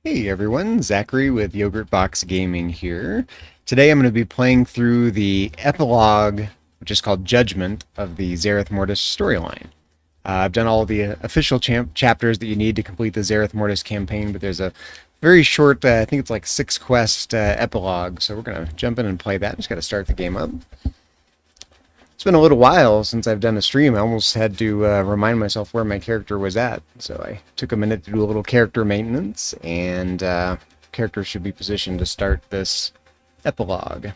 Hey everyone, Zachary with Yogurt Box Gaming here. Today I'm going to be playing through the epilogue, which is called Judgment, of the Zereth Mortis storyline. I've done all the official chapters that you need to complete the Zereth Mortis campaign, but there's a very short, I think it's like 6 quest epilogue, so we're going to jump in and play that. Just got to start the game up. It's been a little while since I've done a stream. I almost had to remind myself where my character was at. So I took a minute to do a little character maintenance, and character should be positioned to start this epilogue.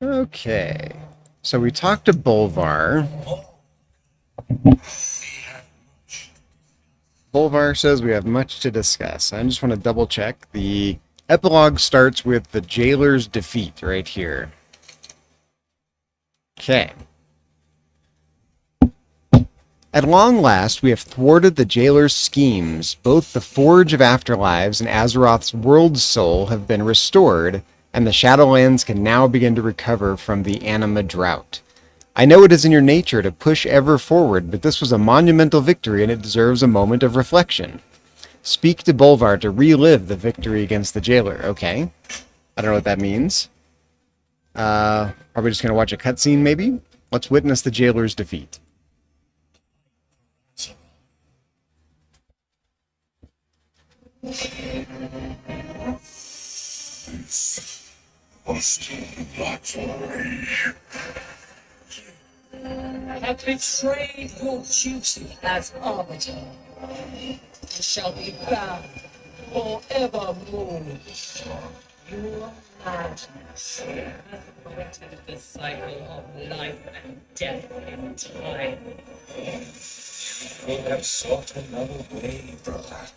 Okay, so we talked to Bolvar. Bolvar says we have much to discuss. I just want to double check. The epilogue starts with the jailer's defeat right here. Okay. At long last, we have thwarted the jailer's schemes. Both the Forge of Afterlives and Azeroth's World Soul have been restored, and the Shadowlands can now begin to recover from the Anima drought. I know it is in your nature to push ever forward, but this was a monumental victory and it deserves a moment of reflection. Speak to Bolvar to relive the victory against the jailer. Okay. I don't know what that means. Probably just going to watch a cutscene, maybe? Let's witness the jailer's defeat. I have betrayed your duty as arbiter. I shall be bound forevermore. Your madness has threatened the cycle of life and death in time. We have sought another way, brother.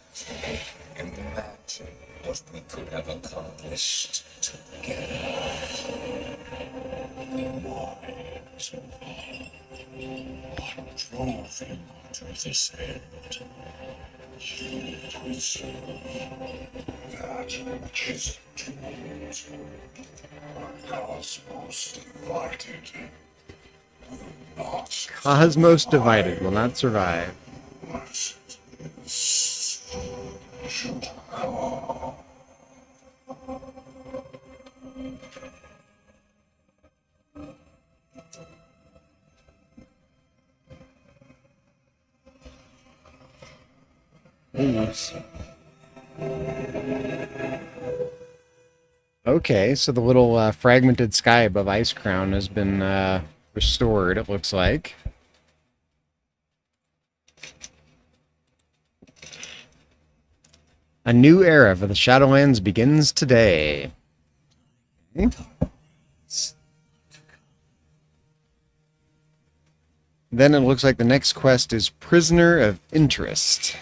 Imagine what we could have accomplished together. What drove him to this end? You preserve that which is doomed. Our cosmos divided will not. Cosmos divided will not survive. Blessed is should come. Okay, so the little fragmented sky above Ice Crown has been restored, it looks like. A new era for the Shadowlands begins today. Okay. Then it looks like the next quest is Prisoner of Interest.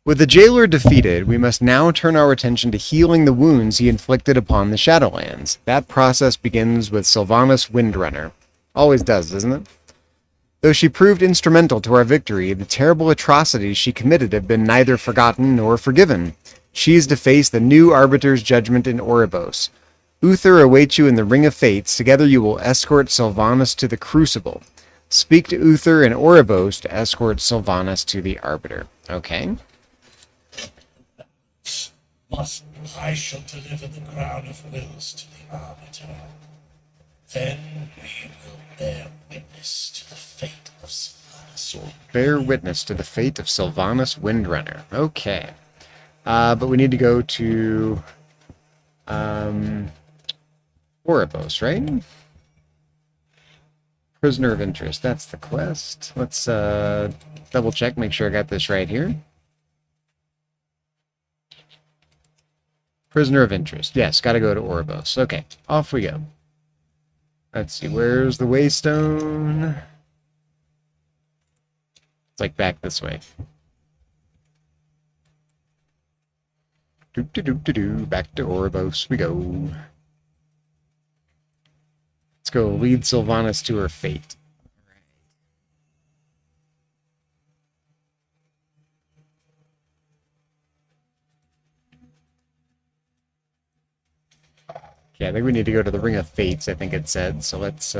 With the jailer defeated, we must now turn our attention to healing the wounds he inflicted upon the Shadowlands. That process begins with Sylvanas Windrunner. Always does, doesn't it? Though she proved instrumental to our victory, the terrible atrocities she committed have been neither forgotten nor forgiven. She is to face the new Arbiter's judgment in Oribos. Uther awaits you in the Ring of Fates. Together you will escort Sylvanas to the Crucible. Speak to Uther and Oribos to escort Sylvanas to the Arbiter. Okay. I shall deliver the crown of wills to the Arbiter. Then we will bear witness to the fate of Sylvanas. Bear witness to the fate of Sylvanas Windrunner. Okay. But we need to go to Oribos, right? Prisoner of Interest. That's the quest. Let's double check, make sure I got this right here. Prisoner of Interest. Yes, gotta go to Oribos. Okay, off we go. Let's see, where's the Waystone? It's like back this way. Doop-de-doop-de-doo. Back to Oribos we go. Let's go lead Sylvanas to her fate. Okay, I think we need to go to the Ring of Fates, I think it said. So let's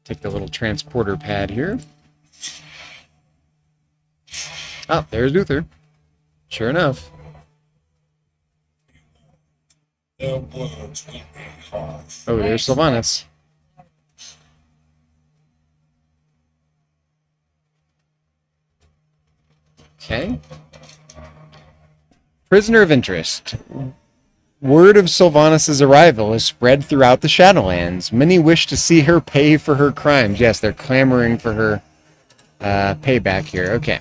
take the little transporter pad here. Oh, there's Uther. Sure enough. Their words will be harsh. Oh, there's Sylvanas. Okay. Prisoner of interest. Word of Sylvanas' arrival is spread throughout the Shadowlands. Many wish to see her pay for her crimes. Yes, they're clamoring for her payback here. Okay.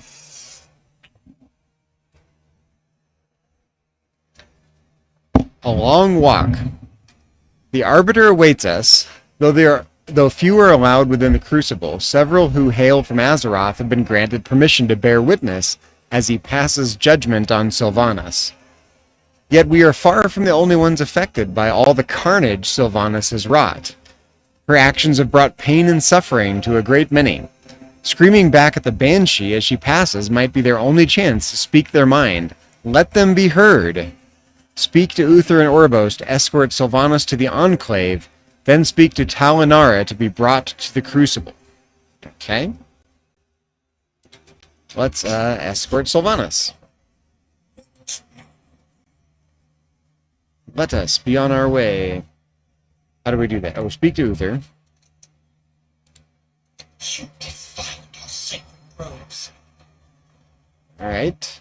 A long walk. The Arbiter awaits us, though few are allowed within the Crucible. Several who hail from Azeroth have been granted permission to bear witness as he passes judgment on Sylvanas. Yet we are far from the only ones affected by all the carnage Sylvanas has wrought. Her actions have brought pain and suffering to a great many. Screaming back at the Banshee as she passes might be their only chance to speak their mind. Let them be heard. Speak to Uther and Oribos to escort Sylvanas to the Enclave, then speak to Talinara to be brought to the Crucible. Okay. Let's escort Sylvanas. Let us be on our way. How do we do that? Oh, speak to Uther. Alright.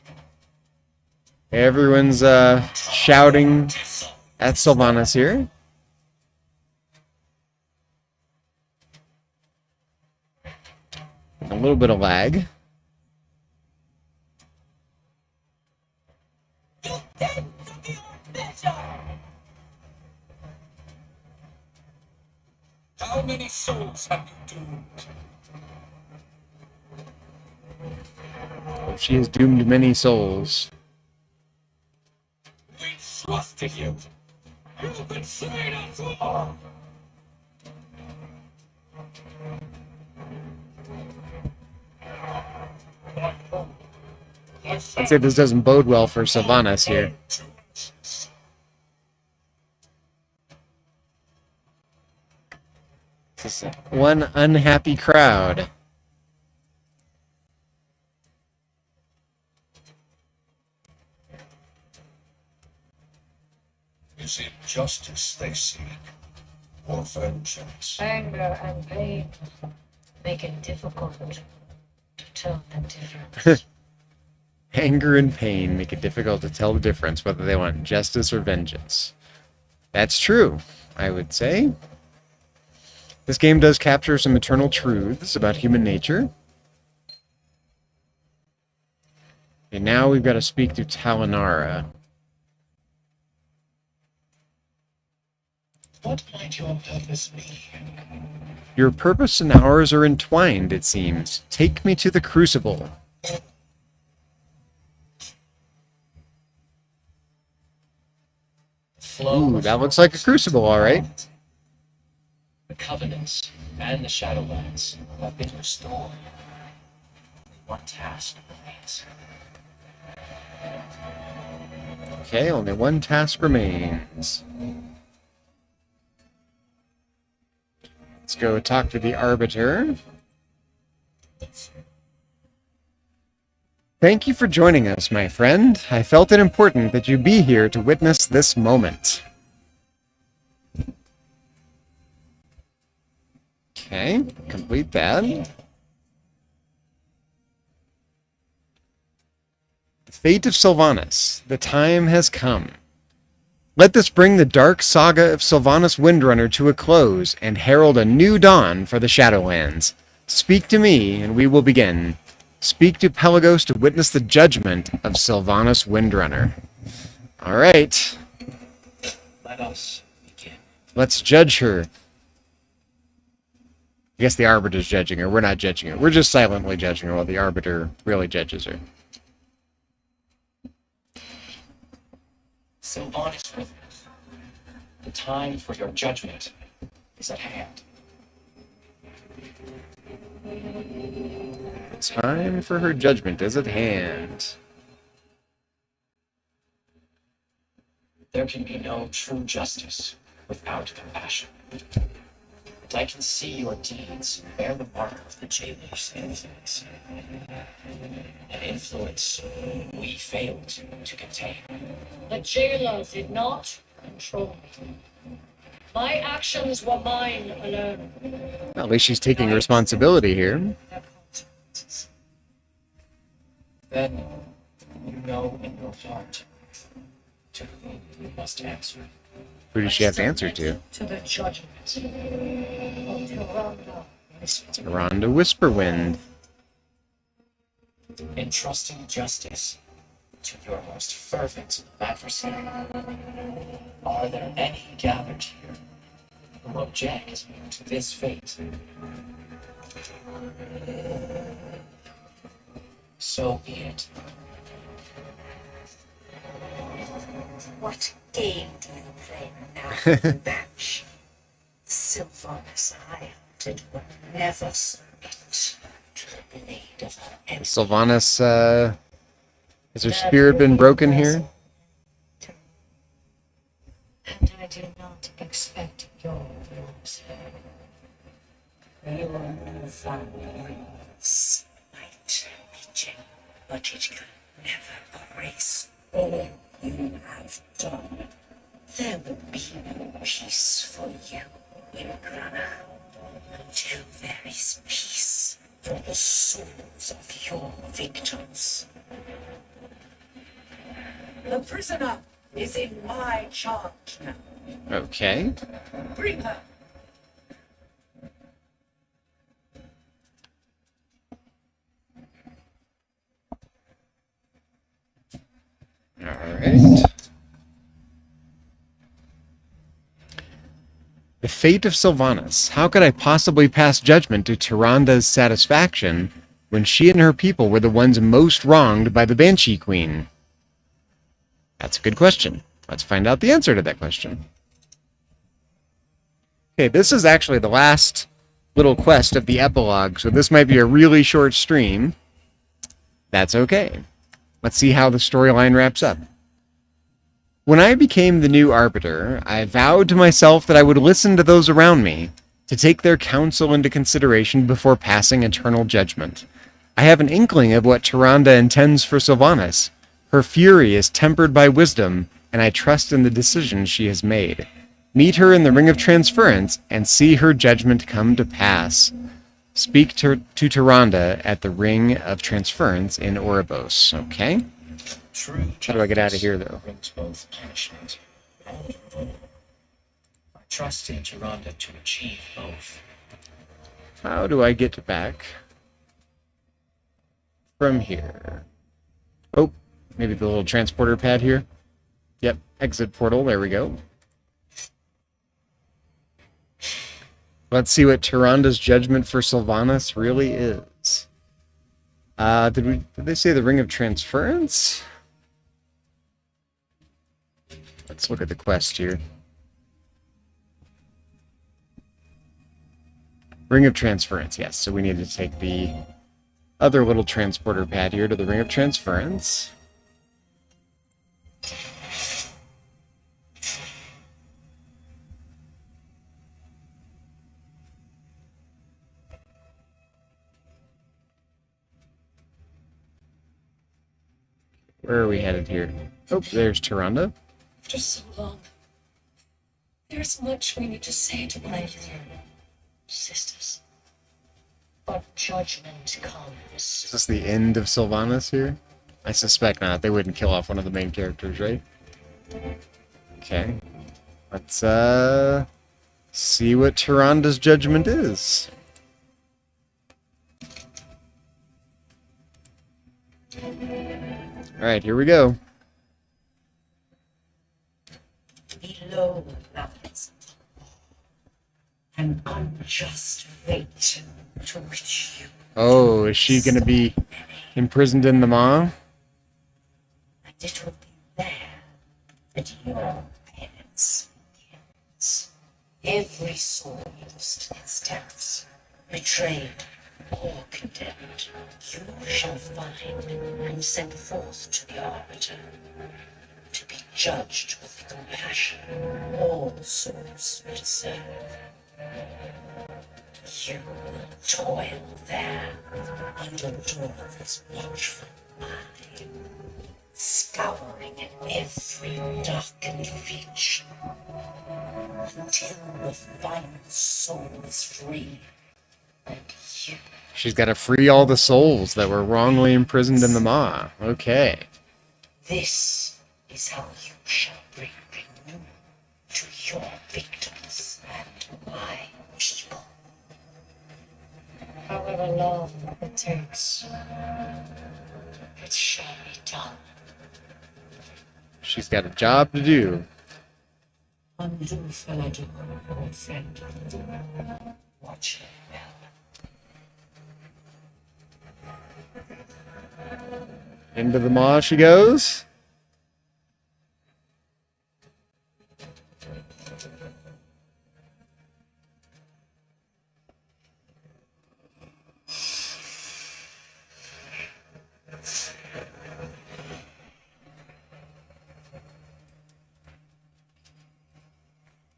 Everyone's shouting at Sylvanas here. A little bit of lag. How many souls have you doomed? She has doomed many souls. We trusted you. You betrayed us all. I'd say this doesn't bode well for Sylvanas here. This is one unhappy crowd. Is it justice they seek, or vengeance? Anger and pain make it difficult to tell the difference. Anger and pain make it difficult to tell the difference whether they want justice or vengeance. That's true, I would say. This game does capture some eternal truths about human nature. And now we've got to speak to Talinara. What might your purpose be? Your purpose and ours are entwined, it seems. Take me to the Crucible. Ooh, that looks like a Crucible, alright. The Covenants and the Shadowlands have been restored. One task remains. Okay, only one task remains. Let's go talk to the Arbiter. Thank you for joining us, my friend. I felt it important that you be here to witness this moment. Okay, complete that. The fate of Sylvanas. The time has come. Let this bring the dark saga of Sylvanas Windrunner to a close and herald a new dawn for the Shadowlands. Speak to me, and we will begin. Speak to Pelagos to witness the judgment of Sylvanas Windrunner. Alright. Let us begin. Let's judge her. I guess the Arbiter's judging her. We're not judging her. We're just silently judging her while the Arbiter really judges her. Sylvanas Windrunner, the time for your judgment is at hand. The time for her judgment is at hand. There can be no true justice without compassion. And I can see your deeds bear the mark of the jailer's influence. An influence we failed to contain. The jailer did not control me. My actions were mine alone. Well, at least she's taking responsibility here. Their consequences. Then you know in your heart to whom you must answer. Who does she have to answer to? To the judgment of Tiranda. Rhonda Whisperwind. Entrusting justice to your most fervent adversary. Are there any gathered here who object to this fate? So be it. What game do you play now, Banshee? Sylvanas I hunted would never submit to the blade of her enemy. Sylvanas, has her spirit been broken here? And I do not expect yours. Your violence might be genuine, but it can never erase all you have done. There will be no peace for you in Grana until there is peace for the souls of your victims. The prisoner is in my charge now. Okay. Bring her. Alright. The fate of Sylvanas. How could I possibly pass judgment to Tyranda's satisfaction when she and her people were the ones most wronged by the Banshee Queen? That's a good question. Let's find out the answer to that question. Okay, this is actually the last little quest of the epilogue, so this might be a really short stream. That's okay. Let's see how the storyline wraps up. When I became the new Arbiter, I vowed to myself that I would listen to those around me, to take their counsel into consideration before passing eternal judgment. I have an inkling of what Tyranda intends for Sylvanas. Her fury is tempered by wisdom, and I trust in the decisions she has made. Meet her in the Ring of Transference, and see her judgment come to pass. Speak to Tyranda at the Ring of Transference in Oribos. Okay. True How do I get out of here, though? brings both punishment and reward. I trust in Tyranda to achieve both. How do I get back from here? Oh, maybe the little transporter pad here. Yep, exit portal. There we go. Let's see what Tyranda's judgment for Sylvanas really is. Did they say the Ring of Transference? Let's look at the quest here. Ring of Transference, yes. So we need to take the other little transporter pad here to the Ring of Transference. Where are we headed here? Oh, there's Tyranda. After so long, there's much we need to say to one another, sisters. But judgment comes. Is this the end of Sylvanas here? I suspect not. They wouldn't kill off one of the main characters, right? Okay. Let's, see what Tyranda's judgment is. Alright, here we go. Below lies an unjust fate to which you. Oh, is she gonna be imprisoned in the maw? And it will be there that your penance begins. Every soul lost in its depths, betrayed or condemned, you shall find and send forth to the Arbiter. to be judged with the compassion all souls deserve. You will toil there under Dorothy's watchful eye, scouring at every darkened feature until the final soul is free and you. She's got to free all the souls that were wrongly imprisoned in the Maw. Okay. This is how you shall bring renewal to your victims and my people. However long it takes. It shall be done. She's got a job to do. Undo Feladu, old friend. Watch her well. Into the Maw she goes.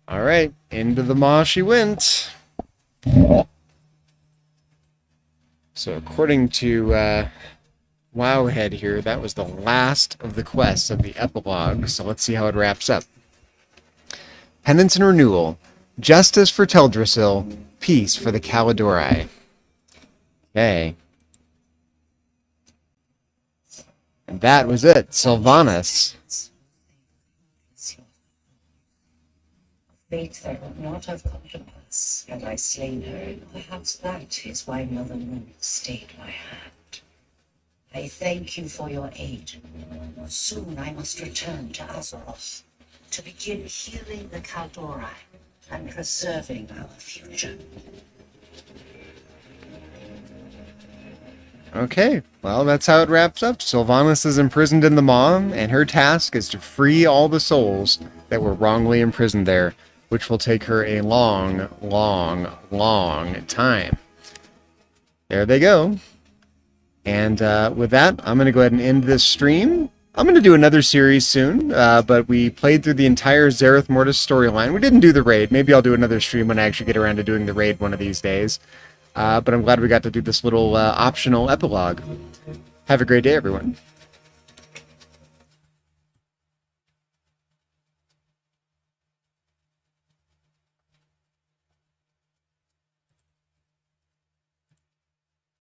All right, into the Maw she went. So according to Wowhead here, that was the last of the quests of the epilogue, so let's see how it wraps up. Penance and renewal. Justice for Teldrassil. Peace for the Caledori. Okay. And that was it. Sylvanas. Fate that would not have come to pass had I slain her, and perhaps that is why Mother Moon stayed my hand. I thank you for your aid. Soon I must return to Azeroth to begin healing the Caldori and preserving our future. Okay, well, that's how it wraps up. Sylvanas is imprisoned in the Maw, and her task is to free all the souls that were wrongly imprisoned there, which will take her a long, long, long time. There they go. And with that, I'm going to go ahead and end this stream. I'm going to do another series soon, but we played through the entire Zereth Mortis storyline. We didn't do the raid. Maybe I'll do another stream when I actually get around to doing the raid one of these days. But I'm glad we got to do this little optional epilogue. Have a great day, everyone.